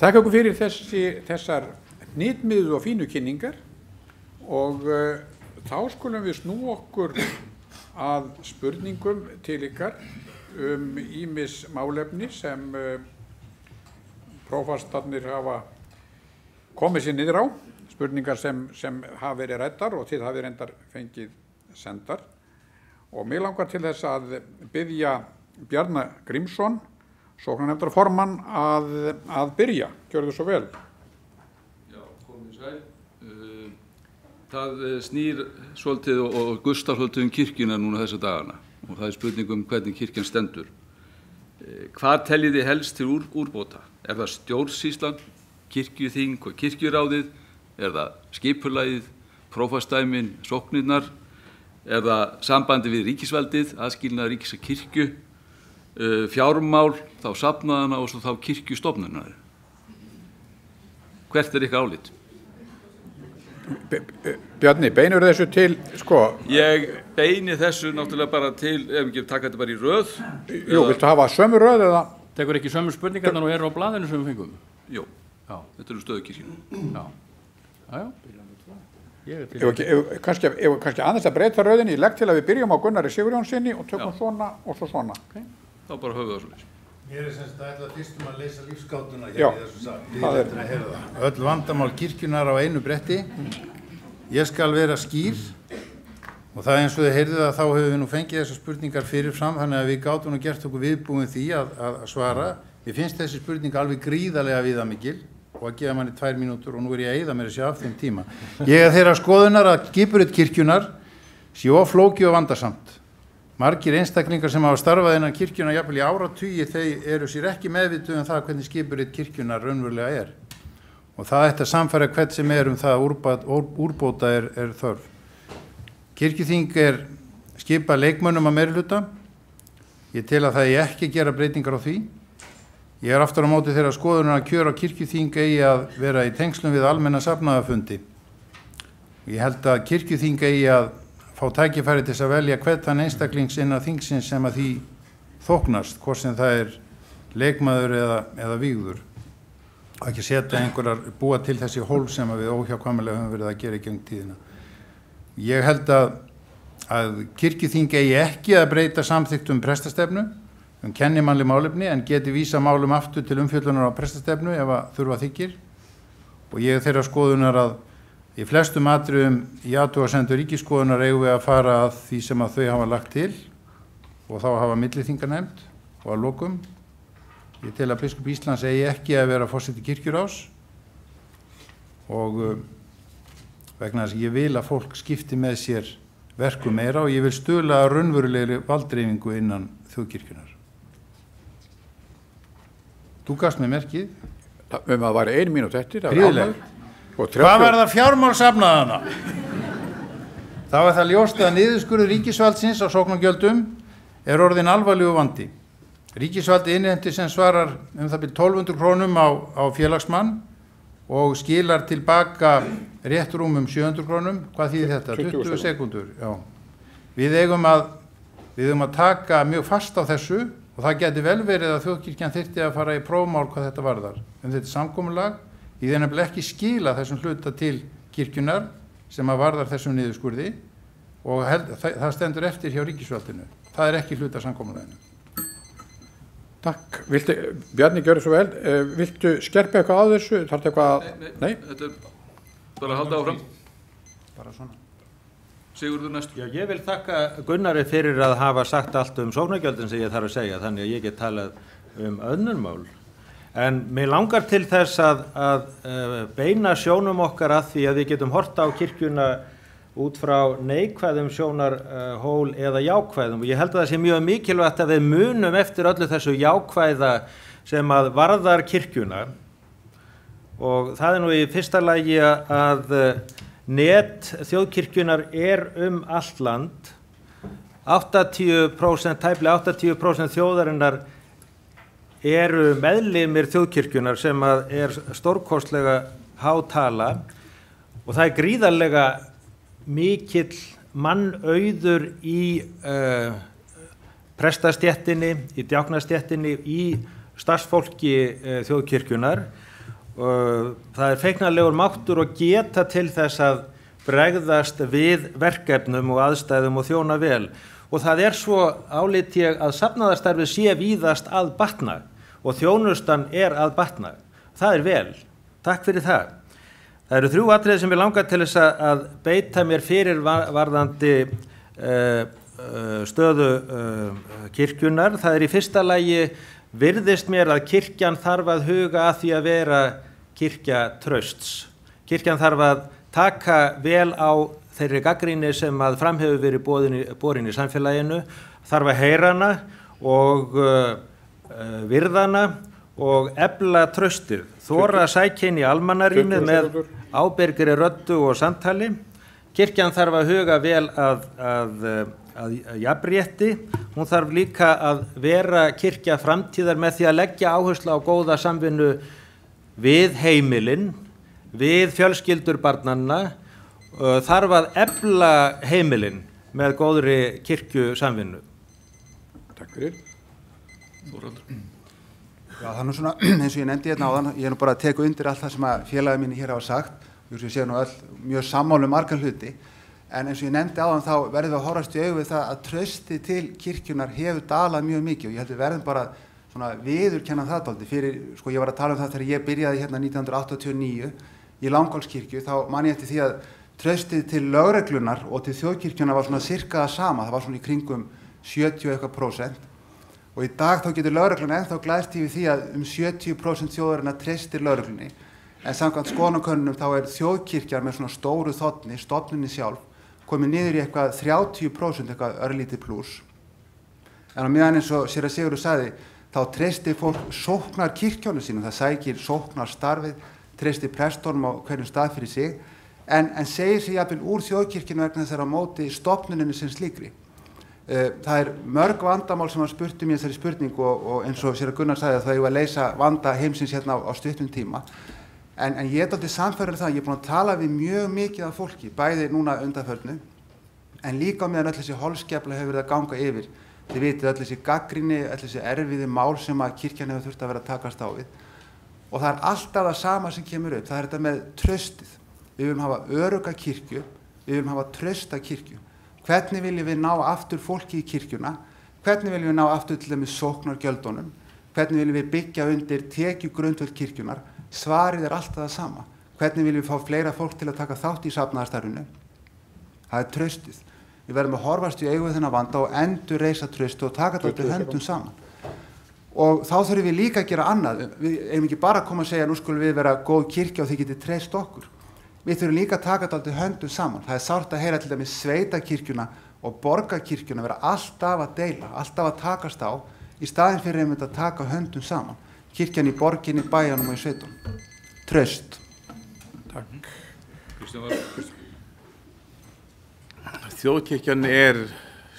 Þakka ykkur fyrir þessar hnitmiðuðu og fínu kynningar og þá skulum við snúa okkur að spurningum til ykkar ýmis málefni sem prófastarnir hafa komið sér niður á, spurningar sem hafa verið ræddar og þið hafið reyndar fengið sendar. Og mig langar til þess að biðja Bjarna Grímsson, sóknarnefndarformann, að byrja. Gjörðu svo vel. Já, komið sæl. Það snýr svolítið og gustar svolítið kirkjuna núna þessa dagana og það spurning hvernig kirkjan stendur. Hvar teljið þið helst til úrbóta? Það stjórnsýslan, kirkjuþing og kirkjuráðið? Það skipulagið, prófasdæmin, sóknirnar? Það sambandi við ríkisvaldið, aðskilnað ríkis og kirkju, fjármál, þá safnaðana og svo þá kirkjustofnunar? Hvert ykkar álit? Bjarni, beinur þessu til, Ég beini þessu náttúrulega bara til, ef ekki taka þetta bara í röð. Jú, viltu hafa sömu röð eða? Tekur ekki sömu spurningarnar og eru á blaðinu sem við fengum? Jú, þetta eru stöðu kirkjunum. Já. Kannski aðeins að breyta röðinni, ég legg til að við byrjum á Gunnari Sigurjónsssyni og tökum svona og svo svona. Þá bara höfum við það svona. Mér semst að ætla fyrstum að leysa lífsgátuna í þessu sal. Öll vandamál kirkjunar á einu bretti. Ég skal vera skýr og það eins og þið heyrðuð að þá höfum við nú fengið þessar spurningar fyrirfram, þannig að við gátum og gert okkur viðbúin því að svara. Mér finnst þessi spurning alveg gríðarlega viðamikil og að gefa manni 2 mínútur og nú ég að eyða mér þessi af þeim tíma. Ég er þeirra skoðunar að skipurit kirkjunar sé of flókið og vandasamt. Margir einstaklingar sem hafa starfað innan kirkjuna jafnvel í áratugi, þeir eru sér ekki meðvituð það hvernig skipurit kirkjunar raunverulega er. Og það ætti að samfæra hvern sem það að úrbóta er þörf. Kirkjuþing skipað leikmönnum að meirihluta. Ég tel að það ekki gera breytingar á því. Ég aftur á móti þeirra skoðunar að kjör á kirkjuþing eigi að vera í tengslum við almenna safnaðarfundi. Ég held að kirkjuþing eigi að fá tækifæri til þess að velja hvern þann einstaklings innan þingsins sem að því þóknast, hvort sem það leikmaður eða vígður. Og ekki setja einhverjar búa til þessi hólf sem við óhjákvæmilega höfum verið að gera í gegnum tíðina. Ég held að kirkjuþing eigi ekki að breyta samþykktum prestastefnu kennimannleg málefni en geti vísa málum aftur til umfjöllunar á prestastefnu ef að þurfa þykir. Og ég þeirra skoðunar að í flestum atriðum í athugasemdum ríkisskoðunar eigum við að fara að því sem að þau hafa lagt til og þá hafa milliþinganefnd og að lokum. Ég tel að biskup Íslands eigi ekki að vera forseti kirkjuráðs og vegna þess að ég vil að fólk skipti með sér verkum meira og ég vil stuðla að raunverulegri valddreifingu innan þjóðkirkjunar. Þú gafst mér merkið. Það var 1 mínúta eftir. Gríðlega. Hvað var það fjármál safnaðana? Þá það ljóst að niðurskurður ríkisvaldsins á sóknargjöldum orðinn alvarlegur vandi. Ríkisvaldi innheimtir sem svarar það bil 1200 krónum á félagsmann og skilar tilbaka rétt rúmum 700 krónum. Hvað þýðir þetta? 20 sekúndur. Já. Við eigum að taka mjög fast á þessu og það geti vel verið að þjóðkirkjan þyrfti að fara í prófmál hvað þetta varðar. Þetta samkomulag í þeir nefnilega ekki skila þessum hluta til kirkjunar sem að varðar þessum niðurskurði og það stendur eftir hjá ríkisvaldinu. Það ekki hluta samkomulaginu. Takk. Bjarni, gjörðu svo vel. Viltu skerpa eitthvað á þessu? Þarftu eitthvað? Nei. Þetta bara að halda áfram. Bara svona. Sigurður næstu. Já, ég vil þakka Gunnari fyrir að hafa sagt allt sóknargjöldin sem ég þarf að segja, þannig að ég get talað önnur mál. En mér langar til þess að beina sjónum okkar að því að við getum horta á kirkjuna út frá neikvæðum sjónarhól eða jákvæðum. Og ég held að það sé mjög mikilvægt að við munum eftir öllu þessu jákvæða sem að varðar kirkjuna. Og það nú í fyrsta lagi að net þjóðkirkjunar allt land. 80%, tæplega 80% þjóðarinnar eru meðlimir þjóðkirkjunar sem að stórkostlega há tala og það gríðarlega mikill mannauður í prestastéttinni, í djáknastéttinni, í starfsfólki þjóðkirkjunar það er feiknarlegur máttur og geta til þess að bregðast við verkefnum og aðstæðum og þjóna vel. Og það er svo, álít ég, að safnaðarstarfið sé víðast að batna og þjónustan er að batna. Það er vel. Takk fyrir það. Það eru 3 atriði sem ég langar til þess að beita mér fyrir varðandi stöðu kirkjunnar. Það er í fyrsta lagi virðist mér að kirkjan þarf að huga að því að vera kirkja trausts. Kirkjan þarf að taka vel á þeirri gagnrýni sem að fram hefur verið borin í samfélaginu, þarf að heyra hana og virðana og efla traustið, þora að sækja inn í almannarýmið með ábyrgri röddu og samtali. Kirkjan þarf að huga vel að jafnrétti, hún þarf líka að vera kirkja framtíðar með því að leggja áherslu á góða samvinnu við heimilin, við fjölskyldur barnanna, þarf að efla heimilin með góðri kirkju samvinnu. Takk fyrir. Þórhallur. Já, það er nú svona, eins og ég nefndi hérna áðan, ég er nú bara að teka undir allt það sem að félagi mínu hér hafa sagt, og ég sé nú öll mjög sammála margar hluti, en eins og ég nefndi áðan þá verðum við að horfast í augu við það að traustið til kirkjunar hefur dalað mjög mikið og ég held við verðum bara svona viðurkenna það dálítið fyrir, sko ég var að tala um það þegar ég byrjaði hérna 1989 í Langholtskirkju, þá man ég eftir því að traustið til lögreglunar og til þjóðkirkjuna var svona sirka það sama, það var svona í kringum 70% og í dag þá getur lögreglan ennþá glæðst yfir því að 70% þjóðarinnar treystir lögreglunni, en samkvæmt skoðanakönnunum þá er þjóðkirkjan með svona stóru þotni, stofnunin sjálf, komið niður í eitthvað 30%, eitthvað örlítið plús. En á meðan eins og séra Sigurður sagði, þá treystir fólk sóknar kirkjónu sínum, það sækir sóknar starfið, treystir prestónum á hverjum stað fyrir sig, en segir sig jafnvel úr þjóðkirkjunu vegna þess að á móti stofnuninu sem slíkri. Það er mörg vandamál sem var spurt í þessari spurningu og eins og séra Gunnar sagði að það er að leysa vanda heimsins hérna á stuttum tíma. En ég er aldrei samferður það, ég er búin að tala við mjög mikið af fólki, bæði núna undanförnu, en líka meðan öll þessi holskefla hefur verið að ganga yfir. Þið vitið öll þessi gagnrýni, öll þessi erfiði mál sem að kirkjan hefur þurft að vera að takast á við. Og það er alltaf það sama sem kemur upp, það er þetta með traustið. Við viljum hafa örugga kirkju, við viljum hafa trausta kirkju. Hvernig viljum við ná aftur fólki í kirkjuna? Hvernig viljum við ná aftur til dæmis sóknargjöldunum? Hvernig viljum við byggja undir tekjugrundvöll kirkjunar? Svarið er alltaf það sama. Hvernig viljum við fá fleira fólk til að taka þátt í safnaðarstarfinu? Það er traustið. Við verðum að horfast í augu við þennan vanda og endurreisa traustið og taka þetta til höndum saman. Og þá þurfum við líka að gera annað. Við eigum ekki bara að koma að segja nú skulum við vera góð kirkja og þið getið treyst okkur. Við þurfum líka að taka þetta til höndum saman. Það er sárt að heyra til dæmis sveitakirkjuna og borgarkirkjuna vera alltaf að deila, alltaf að takast á, í staðinn fyrir einmitt að taka höndum saman. Kirkjan í borginni, bæjanum og í sveitunum. Traust. Takk. Kristján Valur. Þjóðkirkjan er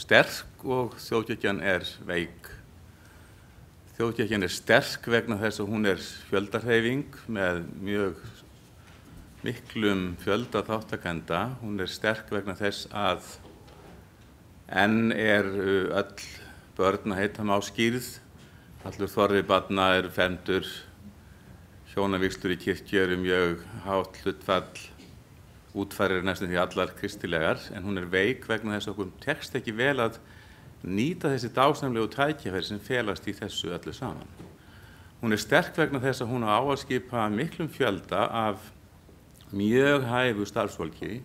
sterk og þjóðkirkjan er veik. Þjóðkirkjan er sterk vegna þess að hún er fjöldahreyfing með mjög miklum fjölda þáttakenda. Hún er sterk vegna þess að enn er öll börn að heita máskýrð. Allur þorri barna er fermdur, hjónavígslur í kirkju eru mjög hátt hlutfall, útfærir næstum því allar kristilegar, en hún er veik vegna þess að okkur tekst ekki vel að nýta þessi dásamlegu tækifæri sem felast í þessu öllu saman. Hún er sterk vegna þess að hún á að skipa miklum fjölda af mjög hæfu starfsfólki,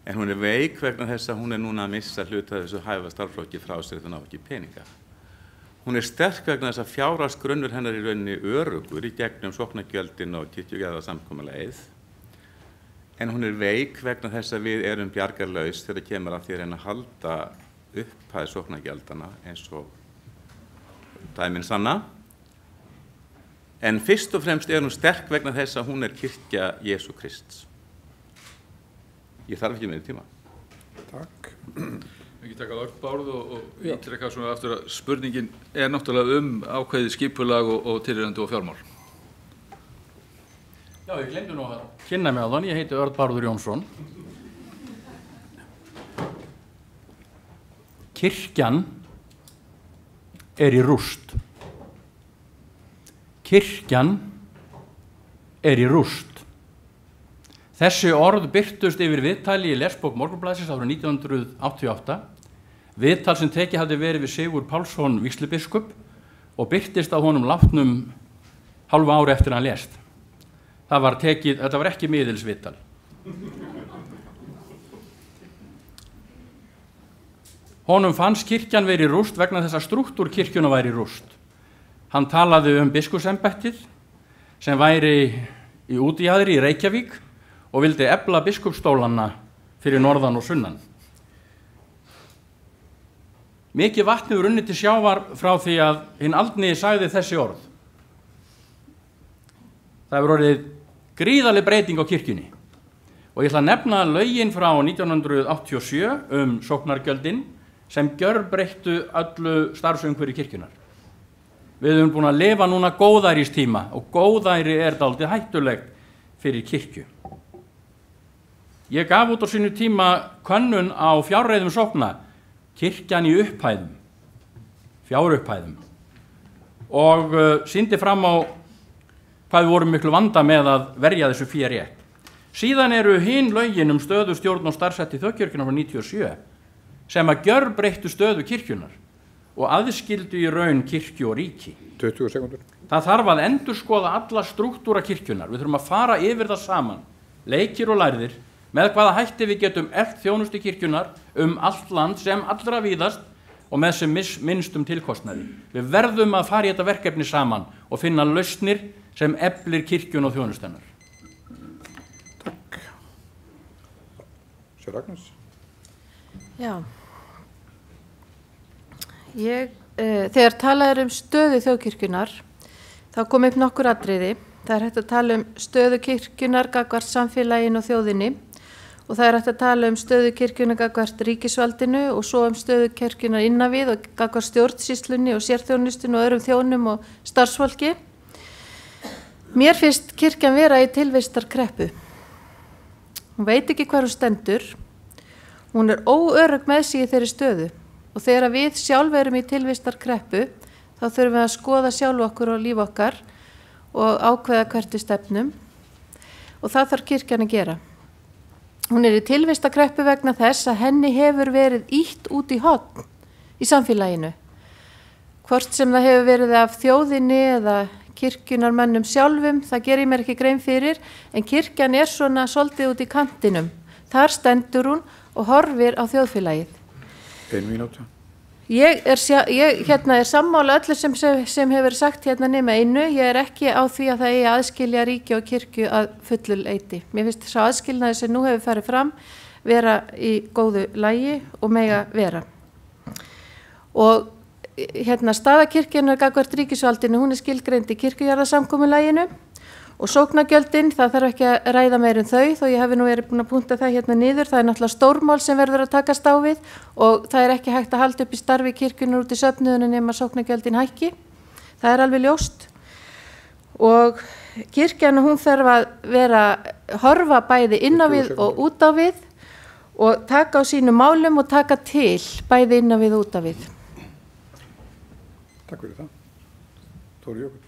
en hún er veik vegna þess að hún er núna að missa hluta þessu hæfa starfsfólki frá sér þannig á ekki peninga. Hún er sterk vegna þess að fjárhagsgrunnur hennar í rauninni öruggur í gegnum sóknargjöldin og kirkjugarðasamkomulegið, en hún er veik vegna þess að við erum bjargarlaus þegar kemur að því að reyna að halda upphæð sóknargjaldana eins og dæmin sanna. En fyrst og fremst er hún sterk vegna þess að hún er kirkja Jesú Krists. Ég þarf ekki meiri tíma. Takk. Ekki taka öll bárð og ítreka svona aftur að spurningin er náttúrulega ákveðið skipulag og tilreyndu og fjármál. Já, ég glemdi nú að kynna mig á þann, ég heiti Örn Bárður Jónsson. Kirkjan er í rúst. Kirkjan er í rúst. Þessi orð birtust yfir viðtali í lesbók Morgunblaðsins árið 1988, viðtal sem tekið hafði verið við Sigurð Pálsson vígslubiskup og birtist á honum látnum hálfu ári eftir hann lést. Þetta var ekki miðilsviðtal. Honum fannst kirkjan verið í rúst vegna þess að strúktúr kirkjuna væri í rúst. Hann talaði biskupsembættið sem væri í útjaðri í Reykjavík og vildi efla biskupsstólana fyrir norðan og sunnan. Mikið vatn hefur runnið til sjávar frá því að hinn aldni sagði þessi orð. Það hefur orðið gríðarleg breyting á kirkjunni og ég ætla að nefna lögin frá 1987 sóknargjöldin sem gjörbreyttu öllu starfsumhverfi kirkjunar. Við höfum búin að lifa núna góðæristíma og góðæri er dálítið hættulegt fyrir kirkju. Ég gaf út á sínu tíma könnun á fjárreiðum sókna, kirkjan í upphæðum, fjárupphæðum, og sýndi fram á hvað við vorum miklu vanda með að verja þessu fé rétt. Síðan eru hin lögin stöðu, stjórn og starfshætti þjóðkirkjunnar frá 97 sem að gjörbreyttu stöðu kirkjunar og aðskildu í raun kirkju og ríki. 20 sekúndur. Það þarf að endurskoða alla strúktúra kirkjunar. Við þurfum að fara yfir það saman, leikir og lærðir, með hvaða hætti við getum eflt þjónustu kirkjunar allt land sem allra víðast og með sem minnstum tilkostnaði. Við verðum að fara í þetta verkefni saman og finna lausnir sem eflir kirkjun og þjónustennar. Takk. Sér Agnes. Já. Þegar talað stöðu þjóðkirkjunar, þá kom upp nokkur atriði. Það er hægt að tala stöðu kirkjunar gagnvart samfélaginu og þjóðinni og það er hægt að tala stöðu kirkjunar gagnvart ríkisvaldinu og svo stöðu kirkjunar innan við og gagnvart stjórnsýslunni og sérþjónustinu og öðrum þjónum og starfsfólki. Mér finnst kirkjan vera í tilvistarkreppu. Hún veit ekki hvar hún stendur. Hún er óörugg með sig í þeirri stöðu og þegar við sjálf erum í tilvistarkreppu þá þurfum við að skoða sjálf okkur og líf okkar og ákveða hvert við stefnum og það þarf kirkjan að gera. Hún er í tilvistarkreppu vegna þess að henni hefur verið ýtt út í horn í samfélaginu. Hvort sem það hefur verið af þjóðinni eða kirkjunarmönnum sjálfum, það gerir mér ekki grein fyrir, en kirkjan er svona svolítið út í kantinum. Þar stendur hún og horfir á þjóðfélagið. 1 mínúta. Ég er sammála öllu sem hefur sagt hérna nema einu. Ég er ekki á því að það eigi að aðskilja ríki og kirkju að fullu leyti. Mér finnst sá aðskilnaði sem nú hefur farið fram vera í góðu lagi og mega vera. Og staða kirkjunnar gagnvart ríkisvaldinu, hún er skilgreind í kirkjujarðasamkomulaginu og sóknargjöldin, það þarf ekki að ræða meir þau, þó ég hafi nú verið búin að punkta það hérna niður. Það er náttúrulega stórmál sem verður að takast á við og það er ekki hægt að halda upp í starfi kirkjunnar út í söfnuðinu nema sóknargjöldin hækki. Það er alveg ljóst. Og kirkjan, hún þarf að horfa bæði inn á við og út á við og taka á sínum málum og taka til bæði inn á við og út á við. Takk fyrir það. Tóri Jökull.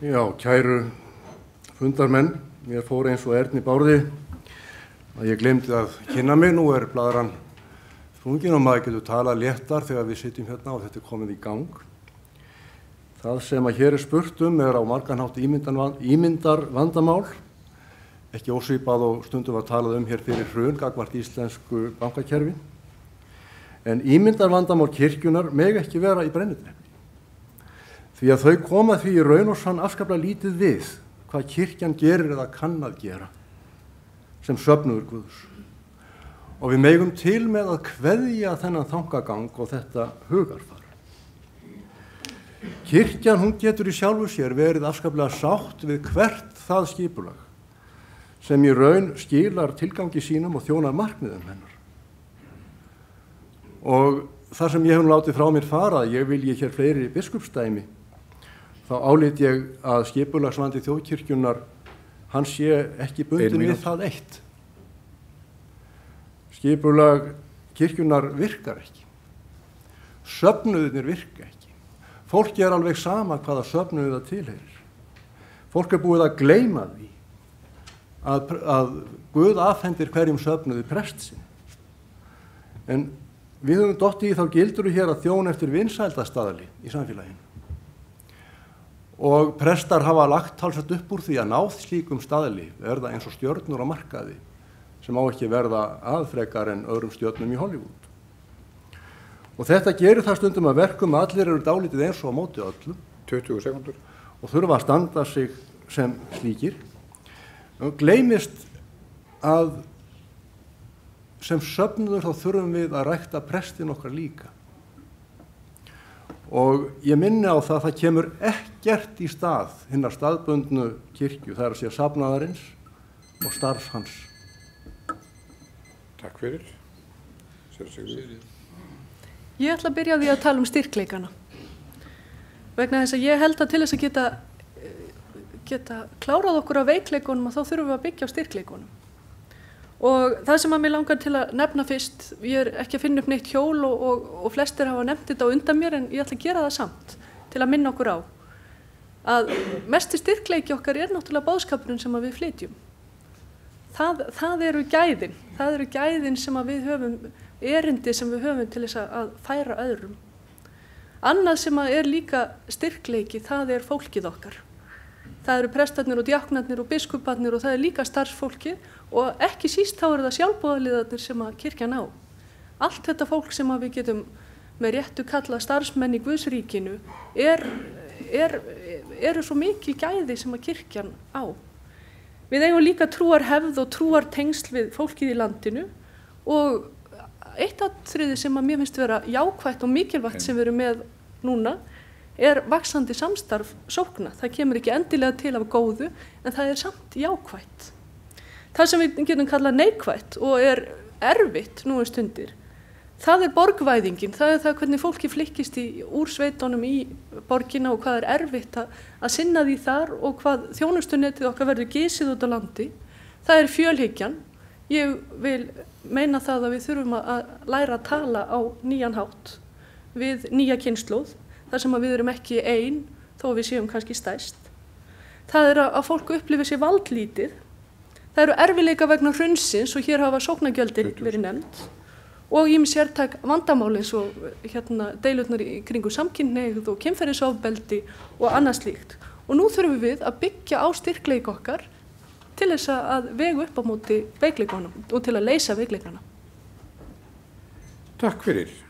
Já, kæru fundarmenn, mér fór eins og Erni Bárði að ég glemdi að kynna mig. Nú er blaðran þrungin og maður getur talað léttar þegar við sitjum hérna og þetta er komið í gang. Það sem að hér er spurt er á margan hátt ímyndar vandamál, ekki ósvipað og stundum var talað hér fyrir hrun gagnvart íslensku bankakerfi. En ímyndar vandamál kirkjunar mega ekki vera í brennidepli. Því að þau koma því í raun og sann afskaplega lítið við hvað kirkjan gerir eða kann að gera sem söfnuður Guðs. Og við megum til með að kveðja þennan þangagang og þetta hugarfar. Kirkjan, hún getur í sjálfu sér verið afskaplega sátt við hvert það skipulag sem í raun skilar tilgangi sínum og þjónar markmiðum hennar. Og þar sem ég hef látið frá mér fara, ég vilji hér fleiri biskupsdæmi, þá álít ég að skipulagsvandi þjóðkirkjunnar, hann sé ekki bundinn við það eitt. Skipulag kirkjunnar virkar ekki. Söfnuðirnir virka ekki. Fólki er alveg sama hvaða söfnuði það tilheyrir. Fólk er búið að gleyma því að Guð afhendir hverjum söfnuði prest sinn. En við höfum dottið í þá gildru hér að þjóna eftir vinsældastaðli í samfélaginu. Og prestar hafa lagt talsvert upp úr því að náð slíkum staðli verða eins og stjörnur á markaði sem á ekki verða aðfrekar en öðrum stjörnum í Hollywood. Og þetta gerir það stundum að verkum að allir eru dálítið eins og á móti öllum 20 sekundur og þurfa að standa sig sem slíkir. Og gleymist að sem söfnuður þá þurfum við að rækta prestin okkar líka. Og ég minni á það að það kemur ekkert í stað hinnar staðbundnu kirkju, það er að segja safnaðarins og starfs hans. Takk fyrir. Sigríður. Ég ætla að byrja á því að tala um styrkleikana. Vegna þess að ég held að til þess að geta klárað okkur á veikleikunum að þá þurfum við að byggja á styrkleikunum. Og það sem að mér langar til að nefna fyrst, ég er ekki að finna upp neitt hjól og flestir hafa nefnt þetta á undan mér en ég ætla að gera það samt til að minna okkur á að mesti styrkleiki okkar er náttúrulega boðskapurinn sem að við flytjum. Það eru gæðin sem að við höfum, erindi sem við höfum til þess að færa öðrum. Annað sem að er líka styrkleiki, það er fólkið okkar. Það eru prestarnir og djáknarnir og biskuparnir og það er líka starfsfólkið og ekki síst þá eru það sjálfboðaliðarnir sem að kirkjan á. Allt þetta fólk sem að við getum með réttu kalla starfsmenn í Guðsríkinu eru svo mikið gæði sem að kirkjan á. Við eigum líka trúarhefð og trúartengsl við fólkið í landinu og eitt atriði sem að mér finnst vera jákvætt og mikilvægt sem við erum með núna er vaxandi samstarf sókna. Það kemur ekki endilega til af góðu en það er samt jákvætt. Það sem við getum kallað neikvætt og er erfitt nú stundir, það er borgvæðingin, það er það hvernig fólki flykkist úr sveitunum í borgina og hvað er erfitt að sinna því þar og hvað þjónustunetið okkar verður gisið út á landi. Það er fjölhyggjan. Ég vil meina það að við þurfum að læra að tala á nýjan hátt við nýja kynslóð, þar sem að við erum ekki ein, þó við séum kannski stærst. Það er að fólk upplifi sér valdlítið. Það eru erfiðleika vegna hrunsins og hér hafa sóknargjöldin verið nefnd og ýmis sértæk vandamál eins og deilurnar í kringum samkynhneigð og kynferðisofbeldi og annað slíkt. Og nú þurfum við að byggja á styrkleik okkar til þess að vega upp á móti veikleikunum og til að leysa veikleikana. Takk fyrir.